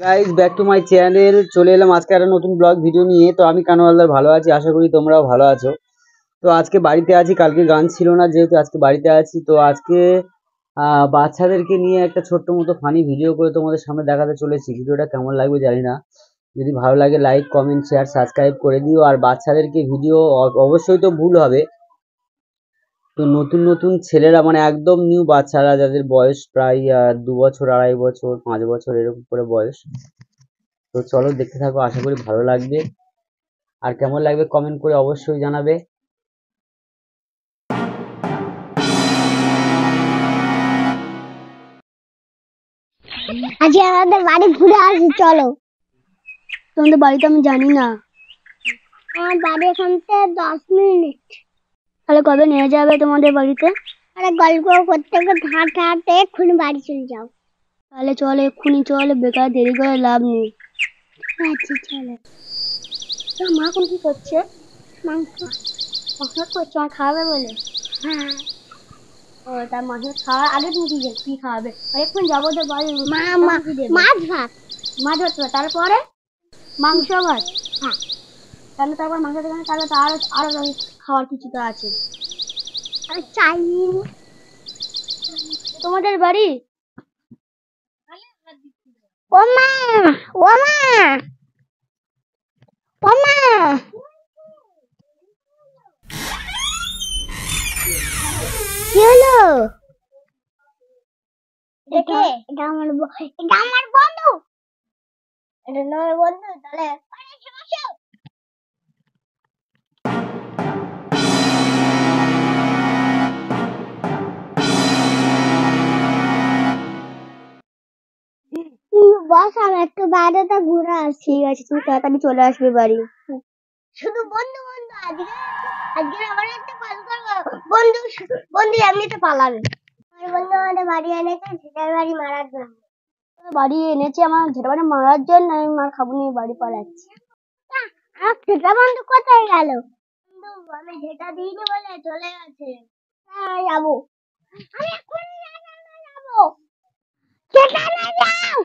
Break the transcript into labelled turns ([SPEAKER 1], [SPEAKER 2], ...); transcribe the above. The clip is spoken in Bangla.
[SPEAKER 1] Guys, back to my channel. চলে এলাম আজকে একটা নতুন ব্লগ ভিডিও নিয়ে। তো আমি কানু হালদার ভালো আছি, আশা করি তোমরাও ভালো আছো। তো আজকে বাড়িতে আছি, কালকে গান ছিল না যেহেতু আজকে বাড়িতে আছি। তো আজকে বাচ্চাদেরকে নিয়ে একটা ছোট্ট মতো ফানি ভিডিও করে তোমাদের সামনে দেখাতে চলেছি। ভিডিওটা কেমন লাগবে জানি না, যদি ভালো লাগে লাইক কমেন্ট শেয়ার সাবস্ক্রাইব করে দিও। আর বাচ্চাদেরকে ভিডিও অবশ্যই তো ভুল হবে। তো নতুন নতুন ছেলেরা মানে একদম নিউ বাচ্চারা, যাদের বয়স প্রায় 2 বছর 2.5 বছর 5 বছর এরকম করে বয়স। তো চলো দেখতে থাকো, আশা করি ভালো লাগবে। আর কেমন লাগবে কমেন্ট করে অবশ্যই জানাবে।
[SPEAKER 2] আজকে আমাদের বাড়ি ঘুরে আসি, চলো।
[SPEAKER 3] তোমাদের বাড়িতে আমি জানি না।
[SPEAKER 2] আমার বাড়ি এখান থেকে 10 মিনিট।
[SPEAKER 3] তাহলে কবে নিয়ে যাবে তোমাদের বাড়িতে?
[SPEAKER 2] আরে গল্প করতে করতে হাঁটতে হাঁটতে এক্ষুনি বাড়ি চলে যাও।
[SPEAKER 3] তাহলে চলে, এক্ষুনি চলে, বেকার দেরি করে লাভ নেই।
[SPEAKER 2] আচ্ছা চলো।
[SPEAKER 3] তোর মা এখন কি করছে?
[SPEAKER 2] মাংস
[SPEAKER 3] করছে আমার খাওয়াবে বলে।
[SPEAKER 2] হ্যাঁ।
[SPEAKER 3] ও, তার মাংস খাওয়ার আগে তুমি কি খাওয়াবে? আর এক্ষুনি যাবো তো বাড়ি।
[SPEAKER 2] মাছ ভাত।
[SPEAKER 3] মাছ ভাত খাবে, তারপরে মাংস ভাত।
[SPEAKER 2] হ্যাঁ।
[SPEAKER 3] তাহলে তারপর মাংস দোকানে, তাহলে তো আরো খাওয়ার কিছু তো আছে।
[SPEAKER 2] আর চাইনিজ।
[SPEAKER 3] তোমাদের বাড়ি
[SPEAKER 2] ওমা ওমা ওমা কি হলো? এটা আমার বন্ধু। এটা আমার বন্ধু, তাহলে বস, আমি একটু বাইরেটা ঘুরে আসি।
[SPEAKER 3] ঠিক আছে, তুমি তাড়াতাড়ি চলে আসবে বাড়ি।
[SPEAKER 2] শুধু বন্ধু বন্ধু, আজকে আজকে আমার একটা কল করবো। বন্ধু বন্ধু এমনিতে পালাবে। আমার বন্ধু আমাদের বাড়ি এনেছে ঝিটার বাড়ি মারার জন্য।
[SPEAKER 3] বাড়ি এনেছে আমার যেটা বাড়ি মারার জন্য, আমি মার খাবো নিয়ে বাড়ি পালাচ্ছি।
[SPEAKER 2] আমার ঝেটা বন্ধু কোথায় গেল? বন্ধু আমি ঝেটা দিইনি বলে চলে গেছে। হ্যাঁ যাবো, আমি এক্ষুনি যাবো। ঝেটা নিয়ে যাও।